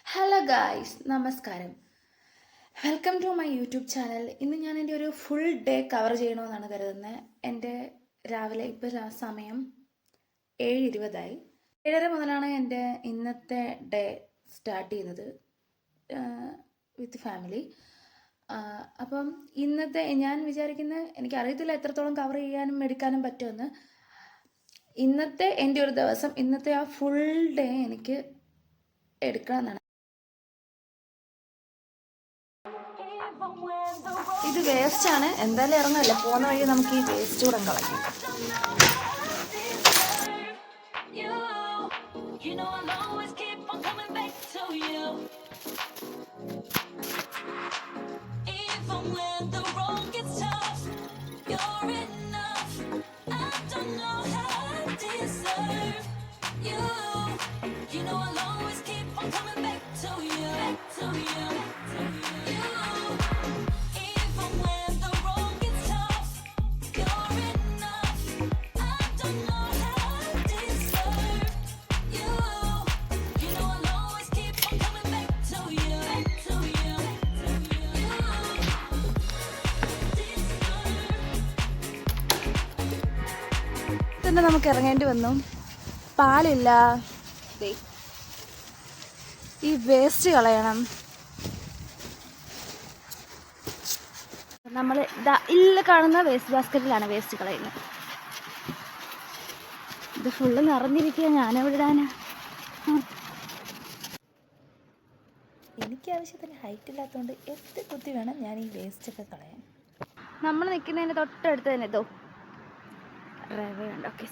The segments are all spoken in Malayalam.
ഹലോ ഗായ്സ്, നമസ്കാരം. Welcome to my YouTube channel. ഇന്ന് ഞാൻ എൻ്റെ ഒരു ഫുൾ ഡേ കവർ ചെയ്യണമെന്നാണ് കരുതുന്നത്. എൻ്റെ രാവിലെ ഇപ്പോൾ സമയം 7:20 7:30 മുതലാണ് എൻ്റെ ഇന്നത്തെ ഡേ സ്റ്റാർട്ട് ചെയ്യുന്നത് വിത്ത് ഫാമിലി. അപ്പം ഇന്നത്തെ ഞാൻ വിചാരിക്കുന്നത്, എനിക്കറിയത്തില്ല എത്രത്തോളം കവർ ചെയ്യാനും എടുക്കാനും പറ്റുമെന്ന്. ഇന്നത്തെ എൻ്റെ ഒരു ദിവസം, ഇന്നത്തെ ആ ഫുൾ ഡേ എനിക്ക് എടുക്കണമെന്നാണ്. ഇത് വേസ്റ്റാണ്, എന്തായാലും ഇറങ്ങല്ല, പോകുന്ന വഴി നമുക്ക് ഈ വേസ്റ്റ് കൂടെ കളയാം. തന്നെ നമുക്ക് ഇറങ്ങേണ്ടി വന്നു. പാലില്ല, ഈ വേസ്റ്റ് കളയണം. നമ്മൾ ഇല്ല കാണുന്ന വേസ്റ്റ് ബാസ്ക്കറ്റിലാണ് വേസ്റ്റ് കളയുന്നത്. ഇത് ഫുള്ള് നിറഞ്ഞിരിക്കുക, ഞാനെവിടെ ഇടാനാ? എനിക്ക് ആവശ്യത്തിന് ഹൈറ്റ് ഇല്ലാത്തതുകൊണ്ട് എത്തി കുത്തി വേണം ഞാൻ ഈ വേസ്റ്റൊക്കെ കളയാൻ. നമ്മൾ നിൽക്കുന്നതിന് തൊട്ടടുത്ത് തന്നെ ഇതോ റവയുണ്ട്. ഓക്കെ,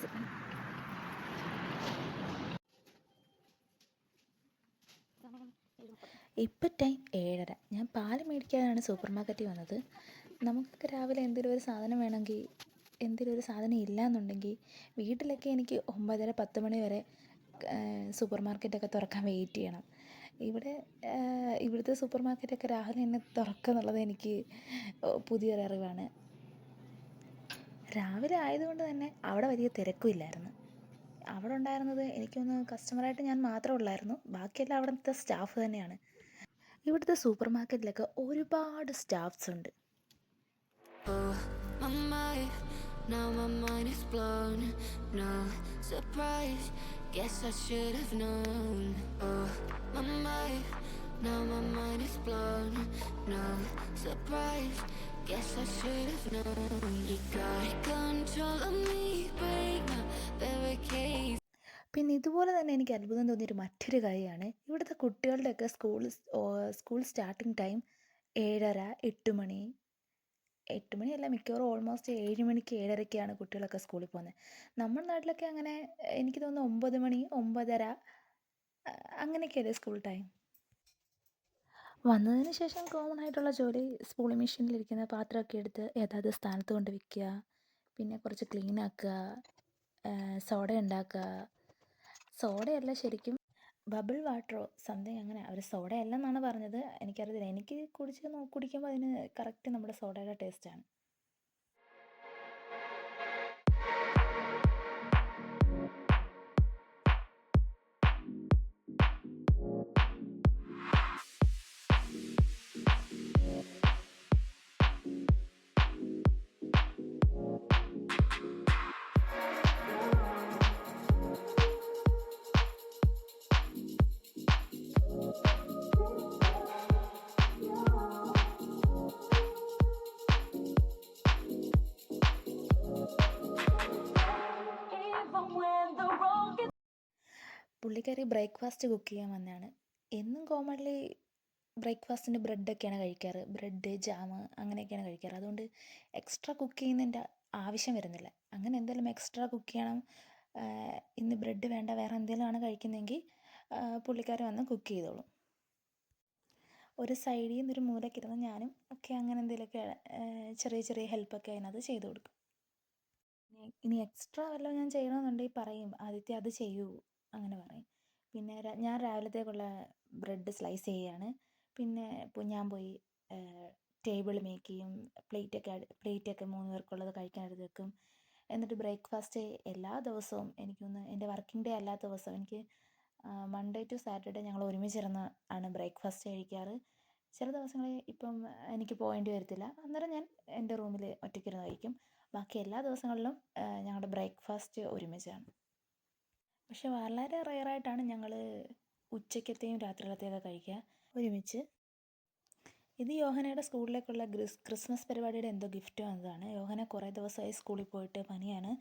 ഇപ്പം ടൈം 7:30. ഞാൻ പാല് മേടിക്കാനാണ് സൂപ്പർ മാർക്കറ്റിൽ വന്നത്. നമുക്കൊക്കെ രാവിലെ എന്തെങ്കിലും ഒരു സാധനം വേണമെങ്കിൽ, എന്തെങ്കിലും ഒരു സാധനം ഇല്ല എന്നുണ്ടെങ്കിൽ വീട്ടിലൊക്കെ എനിക്ക് 9:30-10 മണി വരെ സൂപ്പർ മാർക്കറ്റൊക്കെ തുറക്കാൻ വെയിറ്റ് ചെയ്യണം. ഇവിടുത്തെ സൂപ്പർ മാർക്കറ്റൊക്കെ രാവിലെ തന്നെ തുറക്കുക എന്നുള്ളത് എനിക്ക് പുതിയൊരു അറിവാണ്. രാവിലെ ആയതുകൊണ്ട് തന്നെ അവിടെ വലിയ തിരക്കും ഇല്ലായിരുന്നു. അവിടെ ഉണ്ടായിരുന്നത് എനിക്കൊന്ന് കസ്റ്റമറായിട്ട് ഞാൻ മാത്രമേ ഉള്ളായിരുന്നു. ബാക്കിയെല്ലാം അവിടുത്തെ സ്റ്റാഫ് തന്നെയാണ്. ഇവിടുത്തെ സൂപ്പർ മാർക്കറ്റിലൊക്കെ ഒരുപാട് സ്റ്റാഫ്സ് ഉണ്ട്. പിന്നെ ഇതുപോലെ തന്നെ എനിക്ക് അത്ഭുതം തോന്നിയൊരു മറ്റൊരു കാര്യമാണ്, ഇവിടുത്തെ കുട്ടികളുടെയൊക്കെ സ്കൂൾ സ്റ്റാർട്ടിങ് ടൈം 7:30, 8 മണി. 8 മണിയല്ല, മിക്കവാറും ഓൾമോസ്റ്റ് 7 മണിക്ക് 7:30ക്കാണ് കുട്ടികളൊക്കെ സ്കൂളിൽ പോകുന്നത്. നമ്മുടെ നാട്ടിലൊക്കെ അങ്ങനെ എനിക്ക് തോന്നുന്നു 9 മണി, 9:30 അങ്ങനെയൊക്കെയല്ലേ സ്കൂൾ ടൈം. വന്നതിന് ശേഷം കോമൺ ആയിട്ടുള്ള ജോലി സ്പൂളി മെഷീനിലിരിക്കുന്ന പാത്രമൊക്കെ എടുത്ത് ഏതാത് സ്ഥാനത്ത് കൊണ്ട് വയ്ക്കുക, പിന്നെ കുറച്ച് ക്ലീൻ ആക്കുക, സോഡ ഉണ്ടാക്കുക. സോഡയല്ല, ശരിക്കും ബബിൾ വാട്ടറോ സംതിങ്, അങ്ങനെ. അവർ സോഡയല്ല എന്നാണ് പറഞ്ഞത്, എനിക്കറിയില്ല. എനിക്ക് കുടിക്കുമ്പോൾ അതിന് കറക്റ്റ് നമ്മുടെ സോഡയുടെ ടേസ്റ്റാണ്. പുള്ളിക്കാരി ബ്രേക്ക്ഫാസ്റ്റ് കുക്ക് ചെയ്യാൻ വന്നതാണ്. എന്നും കോമൺലി ബ്രേക്ക്ഫാസ്റ്റിന് ബ്രെഡൊക്കെയാണ് കഴിക്കാറ്. ബ്രെഡ്, ജാം അങ്ങനെയൊക്കെയാണ് കഴിക്കാറ്. അതുകൊണ്ട് എക്സ്ട്രാ കുക്ക് ചെയ്യുന്നതിൻ്റെ ആവശ്യം വരുന്നില്ല. അങ്ങനെ എന്തെങ്കിലും എക്സ്ട്രാ കുക്ക് ചെയ്യണം, ഇന്ന് ബ്രെഡ് വേണ്ട, വേറെ എന്തെങ്കിലും ആണ് കഴിക്കുന്നതെങ്കിൽ പുള്ളിക്കാരി വന്ന് കുക്ക് ചെയ്തോളും. ഒരു സൈഡിൽ നിന്ന് ഒരു മൂലക്കിരുന്ന് ഞാനും ഒക്കെ അങ്ങനെ എന്തെങ്കിലുമൊക്കെ ചെറിയ ചെറിയ ഹെൽപ്പൊക്കെ അതിനകത്ത് ചെയ്ത് കൊടുക്കും. ഇനി എക്സ്ട്രാ വല്ലതും ഞാൻ ചെയ്യണമെന്നുണ്ടെങ്കിൽ പറയും, ആദ്യത്തെ അത് ചെയ്യൂ, അങ്ങനെ പറയും. പിന്നെ ഞാൻ രാവിലത്തേക്കുള്ള ബ്രെഡ് സ്ലൈസ് ചെയ്യുകയാണ്. പിന്നെ ഞാൻ പോയി ടേബിൾ മേക്ക് ചെയ്യും. പ്ലേറ്റൊക്കെ 3 പേർക്കുള്ളത് കഴിക്കാനെടുത്ത് വെക്കും. എന്നിട്ട് ബ്രേക്ക്ഫാസ്റ്റ് എല്ലാ ദിവസവും, എനിക്കൊന്ന് എൻ്റെ വർക്കിംഗ് ഡേ അല്ലാത്ത ദിവസം എനിക്ക് മൺഡേ ടു സാറ്റർഡേ ഞങ്ങൾ ഒരുമിച്ചിരുന്ന് ആണ് ബ്രേക്ക്ഫാസ്റ്റ് കഴിക്കാറ്. ചില ദിവസങ്ങളിൽ ഇപ്പം എനിക്ക് പോകേണ്ടി വരത്തില്ല, അന്നേരം ഞാൻ എൻ്റെ റൂമിൽ ഒറ്റയ്ക്കിരുന്ന് കഴിക്കും. ബാക്കി എല്ലാ ദിവസങ്ങളിലും ഞങ്ങളുടെ ബ്രേക്ക്ഫാസ്റ്റ് ഒരുമിച്ചാണ്. പക്ഷെ വളരെ റെയറായിട്ടാണ് ഞങ്ങൾ ഉച്ചക്കത്തെയും രാത്രിയിലത്തെയൊക്കെ കഴിക്കുക ഒരുമിച്ച്. ഇത് യോഹനയുടെ സ്കൂളിലേക്കുള്ള ക്രിസ്മസ് പരിപാടിയുടെ എന്തോ ഗിഫ്റ്റ് വന്നതാണ്. യോഹന കുറേ ദിവസമായി സ്കൂളിൽ പോയിട്ട് പനിയാണ്.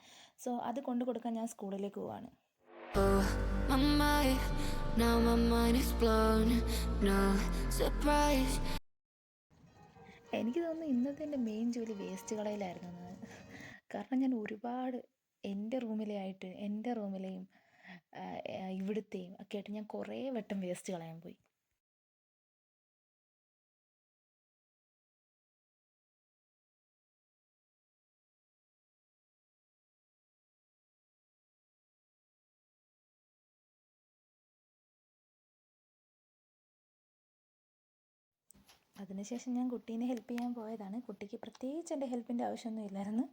സോ അത് കൊണ്ടു കൊടുക്കാൻ ഞാൻ സ്കൂളിലേക്ക് പോവാണ്. എനിക്ക് തോന്നുന്നു ഇന്നത്തെ എൻ്റെ മെയിൻ ജോലി വേസ്റ്റ് കളയിലായിരുന്നു എന്ന്. കാരണം ഞാൻ ഒരുപാട് എൻ്റെ റൂമിലെയും ഇവിടുത്തെയും ഒക്കെ ആയിട്ട് ഞാൻ കുറേ വട്ടം വേസ്റ്റ് കളയാൻ പോയി. അതിനുശേഷം ഞാൻ കുട്ടീനെ ഹെൽപ്പ് ചെയ്യാൻ പോയതാണ്. കുട്ടിക്ക് പ്രത്യേകിച്ച് എൻ്റെ ഹെൽപ്പിൻ്റെ ആവശ്യമൊന്നും ഇല്ലായിരുന്നു.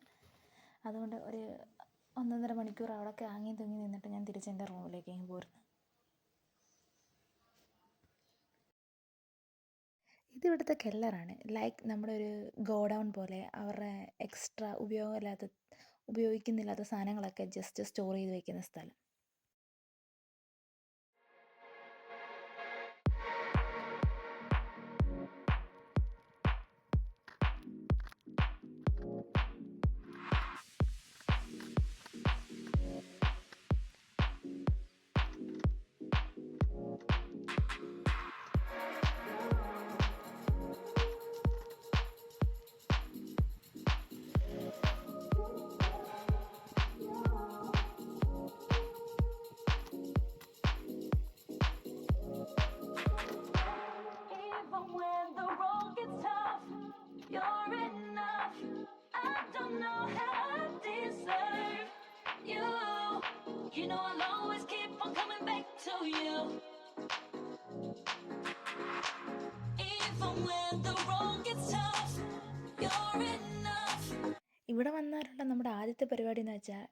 അതുകൊണ്ട് ഒരു 1.5 മണിക്കൂർ അവിടെയൊക്കെ ആങ്ങി തൂങ്ങി നിന്നിട്ട് ഞാൻ തിരിച്ച് എൻ്റെ റൂമിലേക്ക് പോരുന്നു. ഇതിവിടുത്തെ കെല്ലറാണ്. ലൈക്ക് നമ്മുടെ ഒരു ഗോഡൗൺ പോലെ അവരുടെ എക്സ്ട്രാ ഉപയോഗിക്കുന്നില്ലാത്ത സാധനങ്ങളൊക്കെ ജസ്റ്റ് സ്റ്റോർ ചെയ്ത് വയ്ക്കുന്ന സ്ഥലം. ഇവിടെ വന്നാലുള്ള നമ്മുടെ ആദ്യത്തെ പരിപാടി എന്ന് വെച്ചാൽ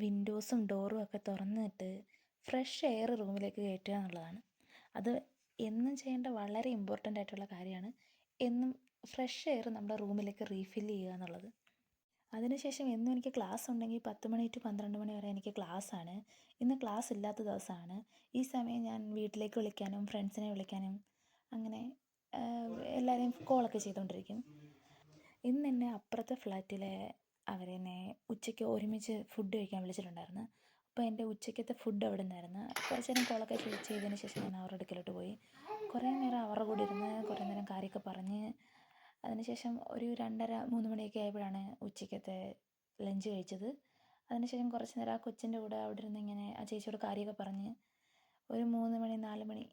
വിൻഡോസും ഡോറും ഒക്കെ തുറന്നിട്ട് ഫ്രഷ് എയർ റൂമിലേക്ക് കയറ്റുക എന്നുള്ളതാണ്. അത് എന്നും ചെയ്യേണ്ട വളരെ ഇമ്പോർട്ടൻ്റ് ആയിട്ടുള്ള കാര്യമാണ്. എന്നും ഫ്രഷ് എയർ നമ്മുടെ റൂമിലേക്ക് റീഫിൽ ചെയ്യുക എന്നുള്ളത്. അതിനുശേഷം എന്നും എനിക്ക് ക്ലാസ് ഉണ്ടെങ്കിൽ 10 മണി ടു 12 മണി വരെ എനിക്ക് ക്ലാസ്സാണ്. ഇന്ന് ക്ലാസ് ഇല്ലാത്ത ദിവസമാണ്. ഈ സമയം ഞാൻ വീട്ടിലേക്ക് വിളിക്കാനും ഫ്രണ്ട്സിനെ വിളിക്കാനും അങ്ങനെ എല്ലാവരെയും കോളൊക്കെ ചെയ്തുകൊണ്ടിരിക്കും. ഇന്ന് എന്നെ അപ്പുറത്തെ ഫ്ലാറ്റിലെ അവരെന്നെ ഉച്ചയ്ക്ക് ഒരുമിച്ച് ഫുഡ് കഴിക്കാൻ വിളിച്ചിട്ടുണ്ടായിരുന്നു. അപ്പോൾ എൻ്റെ ഉച്ചയ്ക്കത്തെ ഫുഡ് അവിടെ നിന്നായിരുന്നു. കുറച്ച് നേരം കോളൊക്കെ ചെയ്തതിന് ശേഷം ഞാൻ അവരുടെ അടുക്കലോട്ട് പോയി. കുറേ നേരം അവരുടെ കൂടെ ഇരുന്ന് കുറേ നേരം കാര്യമൊക്കെ പറഞ്ഞ് അതിനുശേഷം ഒരു 2:30-3 മണിയൊക്കെ ആയപ്പോഴാണ് ഉച്ചയ്ക്കത്തെ ലഞ്ച് കഴിച്ചത്. അതിനുശേഷം കുറച്ച് നേരം ആ കൊച്ചിൻ്റെ കൂടെ അവിടെ ഇരുന്ന് ഇങ്ങനെ ആ ചേച്ചിയോട് കാര്യമൊക്കെ പറഞ്ഞ് ഒരു 3 മണി 4 മണി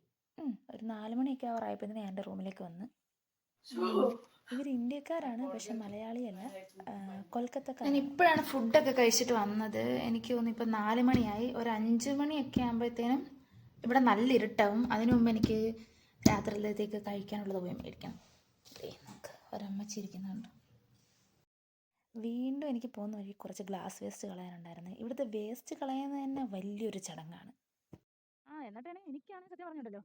ഒരു 4 മണിയൊക്കെ ആവാറായപ്പോൾ ഞാൻ എൻ്റെ റൂമിലേക്ക് വന്ന്. ഇവർ ഇന്ത്യക്കാരാണ്, പക്ഷെ മലയാളിയല്ല, കൊൽക്കത്തക്കാരാണ്. ഞാൻ ഇപ്പോഴാണ് ഫുഡൊക്കെ കഴിച്ചിട്ട് വന്നത്. എനിക്ക് തോന്നുന്നു ഇപ്പം 4 മണിയായി. ഒരു 5 മണിയൊക്കെ ആകുമ്പോഴത്തേനും ഇവിടെ നല്ല ഇരുട്ടാവും. അതിനു മുമ്പ് എനിക്ക് രാത്രിയിലത്തേക്ക് കഴിക്കാനുള്ളത് പോയി മേടിക്കണം. നമുക്ക് ഒരമ്മച്ചി ഇരിക്കുന്നുണ്ട്. വീണ്ടും എനിക്ക് പോകുന്ന വഴി കുറച്ച് ഗ്ലാസ് വേസ്റ്റ് കളയാനുണ്ടായിരുന്നു. ഇവിടുത്തെ വേസ്റ്റ് കളയുന്നത് തന്നെ വലിയൊരു ചടങ്ങാണ്. എന്നിട്ടാണ് എനിക്കാണ് സത്യം പറഞ്ഞിട്ടുണ്ടല്ലോ.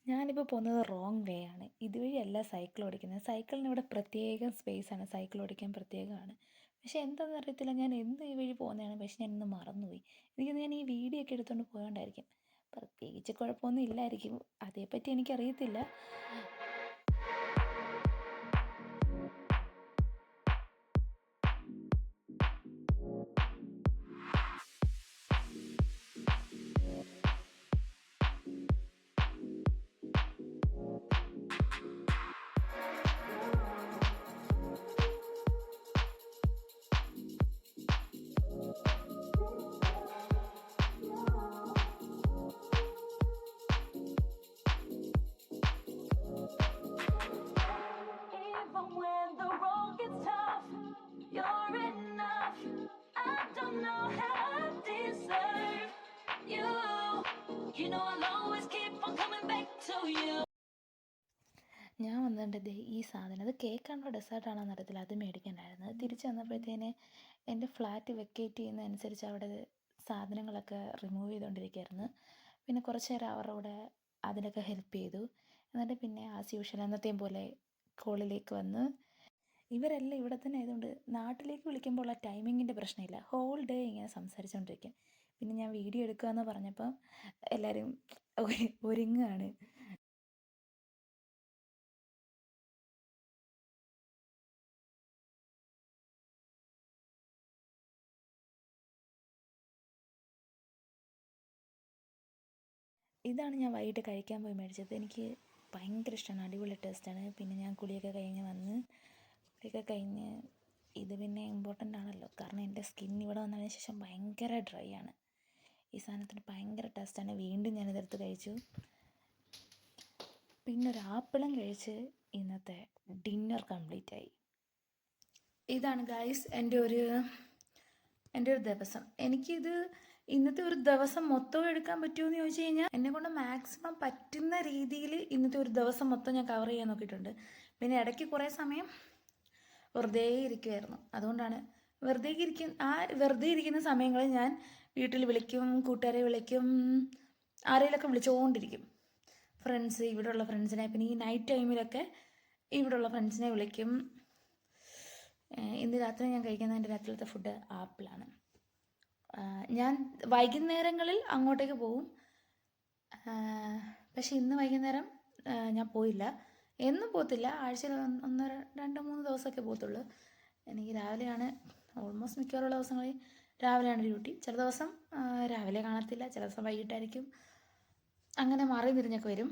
ഞാനിപ്പോൾ പോകുന്നത് റോങ് വേ ആണ്. ഇതുവഴിയല്ല സൈക്കിൾ ഓടിക്കുന്നത്. സൈക്കിളിന് ഇവിടെ പ്രത്യേകം സ്പേസാണ്, സൈക്കിൾ ഓടിക്കാൻ പ്രത്യേകമാണ്. പക്ഷേ എന്താണെന്ന് അറിയത്തില്ല, ഞാൻ എന്ത് ഈ വഴി പോകുന്നതാണ്, പക്ഷെ ഞാൻ ഇന്ന് മറന്നുപോയി. ഞാൻ ഈ വീഡിയോ ഒക്കെ എടുത്തുകൊണ്ട് പോയോണ്ടായിരിക്കും. പ്രത്യേകിച്ച് കുഴപ്പമൊന്നും ഇല്ലായിരിക്കും, അതേപ്പറ്റി എനിക്കറിയത്തില്ല. സാധനം. അത് കേക്കാണോ ഡെസേർട്ടാണോ എന്നറിയത്തില്ല. അത് മേടിക്കണ്ടായിരുന്നു. തിരിച്ച് വന്നപ്പോഴത്തേന് എൻ്റെ ഫ്ലാറ്റ് വെക്കേറ്റ് ചെയ്യുന്നതനുസരിച്ച് അവിടെ സാധനങ്ങളൊക്കെ റിമൂവ് ചെയ്തുകൊണ്ടിരിക്കുകയായിരുന്നു. പിന്നെ കുറച്ച് നേരം അവരുടെ കൂടെ അതിനൊക്കെ ഹെൽപ്പ് ചെയ്തു. എന്നിട്ട് പിന്നെ ആസ് യൂഷ്വൽ എന്നത്തെയും പോലെ കോളിലേക്ക് വന്ന് ഇവരെല്ലാം ഇവിടെ തന്നെ ആയതുകൊണ്ട് നാട്ടിലേക്ക് വിളിക്കുമ്പോൾ ആ ടൈമിങ്ങിൻ്റെ പ്രശ്നമില്ല. ഹോൾ ഡേ ഇങ്ങനെ സംസാരിച്ചുകൊണ്ടിരിക്കും. പിന്നെ ഞാൻ വീഡിയോ എടുക്കുകയെന്ന് പറഞ്ഞപ്പം എല്ലാവരും ഒരുങ്ങുകയാണ്. ഇതാണ് ഞാൻ വൈകിട്ട് കഴിക്കാൻ പോയി മേടിച്ചത്. എനിക്ക് ഭയങ്കര ഇഷ്ടമാണ്. അടിപൊളി ടേസ്റ്റാണ്. പിന്നെ ഞാൻ കുളിയൊക്കെ കഴിഞ്ഞ് വന്ന് ഇത് പിന്നെ ഇമ്പോർട്ടൻ്റ് ആണല്ലോ, കാരണം എൻ്റെ സ്കിൻ ഇവിടെ വന്നതിന് ശേഷം ഭയങ്കര ഡ്രൈ ആണ്. ഈ സാധനത്തിന് ഭയങ്കര ടേസ്റ്റാണ്. വീണ്ടും ഞാനിതെടുത്ത് കഴിച്ചു. പിന്നെ ഒരു ആപ്പിളും കഴിച്ച് ഇന്നത്തെ ഡിന്നർ കംപ്ലീറ്റ് ആയി. ഇതാണ് ഗായ്സ് എൻ്റെ ഒരു ദിവസം. എനിക്കിത് ഇന്നത്തെ ഒരു ദിവസം മൊത്തം എടുക്കാൻ പറ്റുമോ എന്ന് ചോദിച്ചു കഴിഞ്ഞാൽ എന്നെക്കൊണ്ട് മാക്സിമം പറ്റുന്ന രീതിയിൽ ഇന്നത്തെ ഒരു ദിവസം മൊത്തം ഞാൻ കവർ ചെയ്യാൻ നോക്കിയിട്ടുണ്ട്. പിന്നെ ഇടയ്ക്ക് കുറേ സമയം വെറുതെ ഇരിക്കുമായിരുന്നു. അതുകൊണ്ടാണ് വെറുതെ ഇരിക്കുന്ന സമയങ്ങളിൽ ഞാൻ വീട്ടിൽ വിളിക്കും, കൂട്ടുകാരെ വിളിക്കും, ആരെങ്കിലുമൊക്കെ വിളിച്ചുകൊണ്ടിരിക്കും. ഫ്രണ്ട്സ്, ഇവിടെയുള്ള ഫ്രണ്ട്സിനെ, പിന്നെ ഈ നൈറ്റ് ടൈമിലൊക്കെ ഇവിടെയുള്ള ഫ്രണ്ട്സിനെ വിളിക്കും. ഇന്ന് രാത്രി ഞാൻ കഴിക്കുന്ന എൻ്റെ രാത്രിയിലത്തെ ഫുഡ് ആപ്പിളാണ്. ഞാൻ വൈകുന്നേരങ്ങളിൽ അങ്ങോട്ടേക്ക് പോവും. പക്ഷെ ഇന്ന് വൈകുന്നേരം ഞാൻ പോയില്ല. എന്നും പോകത്തില്ല, ആഴ്ചയിൽ 1-2-3 ദിവസമൊക്കെ പോകത്തുള്ളൂ. എനിക്ക് രാവിലെയാണ് ഓൾമോസ്റ്റ് മിക്കവാറുള്ള ദിവസങ്ങളിൽ രാവിലെയാണ് ഡ്യൂട്ടി. ചില ദിവസം രാവിലെ കാണത്തില്ല, ചില ദിവസം വൈകിട്ടായിരിക്കും. അങ്ങനെ മാറി തിരിഞ്ഞൊക്കെ വരും.